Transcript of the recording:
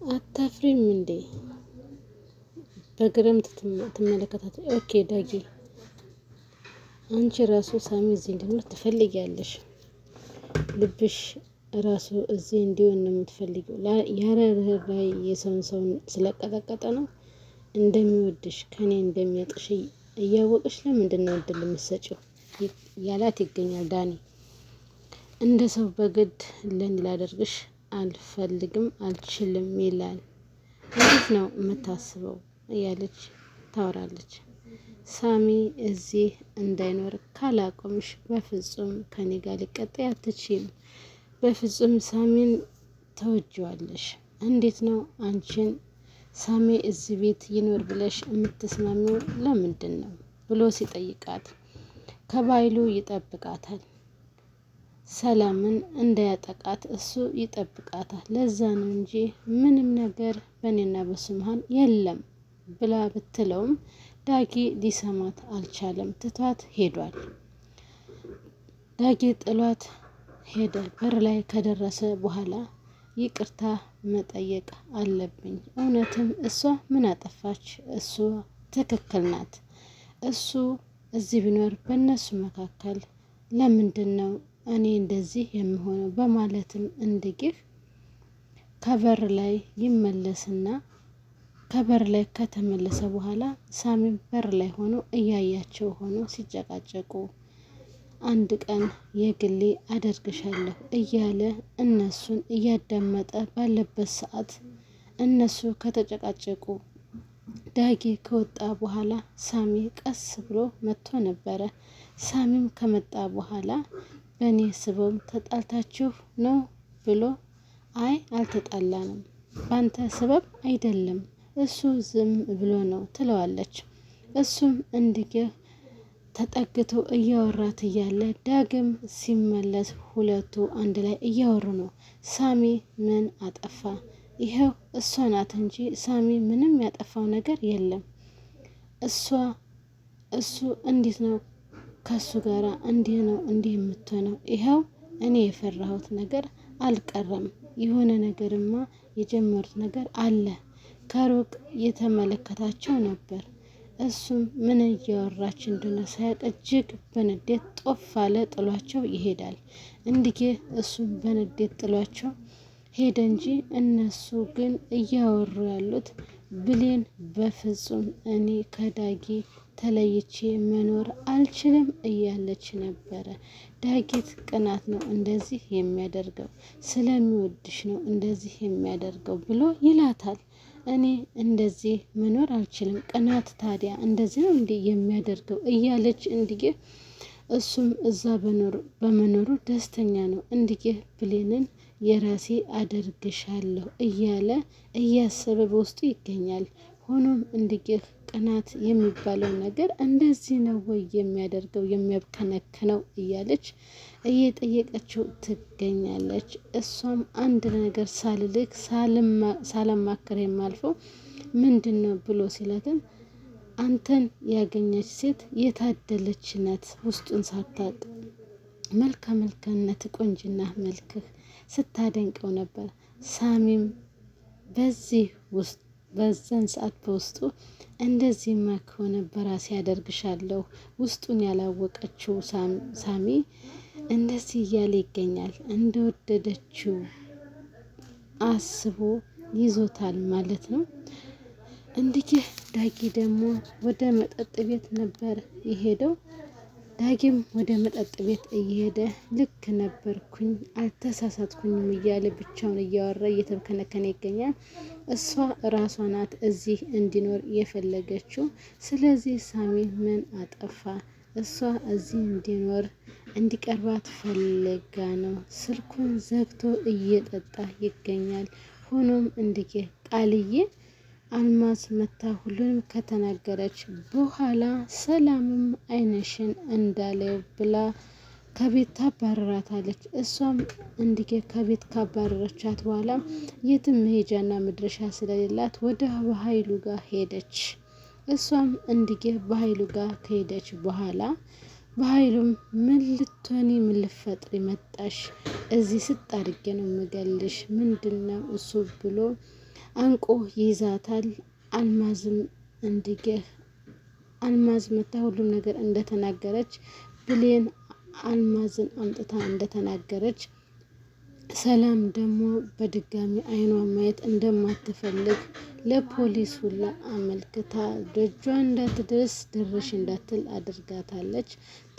አታፍሪም እንዴ? በግርምት ትመለከታት። ኦኬ ዳጊ፣ አንቺ ራሱ ሳሚ እዚህ እንዲኖር ትፈልጊያለሽ። ልብሽ ራሱ እዚህ እንዲሆን ነው የምትፈልጊው። ላይ ሰውን ስለቀጠቀጠ ነው እንደሚወድሽ ከኔ እንደሚያጥሽ እያወቅሽ ለምንድን ነው እድል የምትሰጪው? ያላት ይገኛል ዳኒ። እንደ ሰው በግድ ለኔ ላደርግሽ አልፈልግም አልችልም ይላል። እንዴት ነው የምታስበው? እያለች ታወራለች። ሳሚ እዚህ እንዳይኖር ካላቆምሽ በፍጹም ከኔ ጋር ሊቀጣይ አትችይም። በፍጹም ሳሚን ተወጂዋለሽ። እንዴት ነው አንቺን ሳሚ እዚህ ቤት ይኖር ብለሽ የምትስማሚው ለምንድን ነው ብሎ ሲጠይቃት ከባይሉ ይጠብቃታል። ሰላምን እንዳያጠቃት እሱ ይጠብቃታል። ለዛ ነው እንጂ ምንም ነገር በእኔና በሱ መሃል የለም ብላ ብትለውም ዳጊ ሊሰማት አልቻለም። ትቷት ሄዷል። ዳጊ ጥሏት ሄደ። በር ላይ ከደረሰ በኋላ ይቅርታ መጠየቅ አለብኝ። እውነትም እሷ ምን አጠፋች? እሷ ትክክል ናት። እሱ እዚህ ቢኖር በእነሱ መካከል ለምንድን ነው እኔ እንደዚህ የምሆነው? በማለትም እንድጊፍ ከበር ላይ ይመለስና ከበር ላይ ከተመለሰ በኋላ ሳሚም በር ላይ ሆኖ እያያቸው ሆኖ ሲጨቃጨቁ አንድ ቀን የግሌ አደርግሻለሁ እያለ እነሱን እያዳመጠ ባለበት ሰዓት እነሱ ከተጨቃጨቁ ዳጊ ከወጣ በኋላ ሳሚ ቀስ ብሎ መጥቶ ነበረ። ሳሚም ከመጣ በኋላ በእኔ ስበብ ተጣልታችሁ ነው ብሎ አይ አልተጣላንም፣ ባንተ ስበብ አይደለም እሱ ዝም ብሎ ነው ትለዋለች። እሱም እንዲህ ተጠግቶ እያወራት እያለ ዳግም ሲመለስ ሁለቱ አንድ ላይ እያወሩ ነው። ሳሚ ምን አጠፋ? ይኸው እሷ ናት እንጂ ሳሚ ምንም ያጠፋው ነገር የለም። እሱ እንዴት ነው ከሱ ጋር እንዲህ ነው እንዲህ የምትሆነው? ይኸው እኔ የፈራሁት ነገር አልቀረም። የሆነ ነገርማ የጀመሩት ነገር አለ። ከሩቅ የተመለከታቸው ነበር። እሱም ምን እያወራች እንደሆነ ሳያውቅ እጅግ በንዴት ጦፍ አለ። ጥሏቸው ይሄዳል። እንዲህ እሱም በንዴት ጥሏቸው ሄደ እንጂ እነሱ ግን እያወሩ ያሉት ብሌን በፍጹም እኔ ከዳጊ ተለይቼ መኖር አልችልም እያለች ነበረ። ዳጊት ቅናት ነው እንደዚህ የሚያደርገው፣ ስለሚወድሽ ነው እንደዚህ የሚያደርገው ብሎ ይላታል። እኔ እንደዚህ መኖር አልችልም፣ ቅናት ታዲያ እንደዚህ ነው እንዲህ የሚያደርገው እያለች እንዲህ እሱም እዛ በመኖሩ ደስተኛ ነው። እንዲህ ብሌንን የራሴ አደርግሻለሁ እያለ እያሰበ በውስጡ ይገኛል። ሆኖም እንዲህ ቅናት የሚባለው ነገር እንደዚህ ነው ወይ የሚያደርገው የሚያብከነክነው እያለች እየጠየቀችው ትገኛለች። እሷም አንድ ነገር ሳልልክ ሳላማክር የማልፈው ምንድን ነው ብሎ ሲላትም አንተን ያገኘች ሴት የታደለች ናት። ውስጡን ሳታቅ መልከነት ቆንጅና መልክህ ስታደንቀው ነበር። ሳሚም በዚህ ውስጥ በዛን ሰዓት በውስጡ እንደዚህማ ከሆነ በራሴ ያደርግሻለሁ ውስጡን ያላወቀችው ሳሚ እንደዚህ እያለ ይገኛል። እንደወደደችው አስቦ ይዞታል ማለት ነው። እንዲህ ዳጊ ደግሞ ወደ መጠጥ ቤት ነበር የሄደው። ዳጊም ወደ መጠጥ ቤት እየሄደ ልክ ነበርኩኝ አልተሳሳትኩኝም እያለ ብቻውን እያወራ እየተብከነከነ ይገኛል። እሷ ራሷ ናት እዚህ እንዲኖር የፈለገችው። ስለዚህ ሳሚ ምን አጠፋ? እሷ እዚህ እንዲኖር እንዲቀርባት ፈልጋ ነው። ስልኩን ዘግቶ እየጠጣ ይገኛል። ሆኖም እንዲህ ቃልዬ አልማዝ መታ ሁሉንም ከተናገረች በኋላ ሰላምም አይነሽን እንዳለው ብላ ከቤት ታባረራታለች። እሷም እንዲህ ከቤት ካባረረቻት በኋላ የትም መሄጃና መድረሻ ስለሌላት ወደ በኃይሉ ጋር ሄደች። እሷም እንዲህ በኃይሉ ጋር ከሄደች በኋላ በኃይሉም ምን ልትሆኒ ምን ልትፈጥሪ መጣሽ? እዚህ ስጥ አድርጌ ነው የምገልሽ። ምንድነው እሱ ብሎ አንቆ ይይዛታል። አልማዝም እንዲገህ አልማዝ መታ ሁሉም ነገር እንደተናገረች ብሌን አልማዝን አምጥታ እንደተናገረች ሰላም ደግሞ በድጋሚ አይኗን ማየት እንደማትፈልግ ለፖሊስ ሁላ አመልክታ ደጇ እንዳትደርስ ድርሽ እንዳትል አድርጋታለች።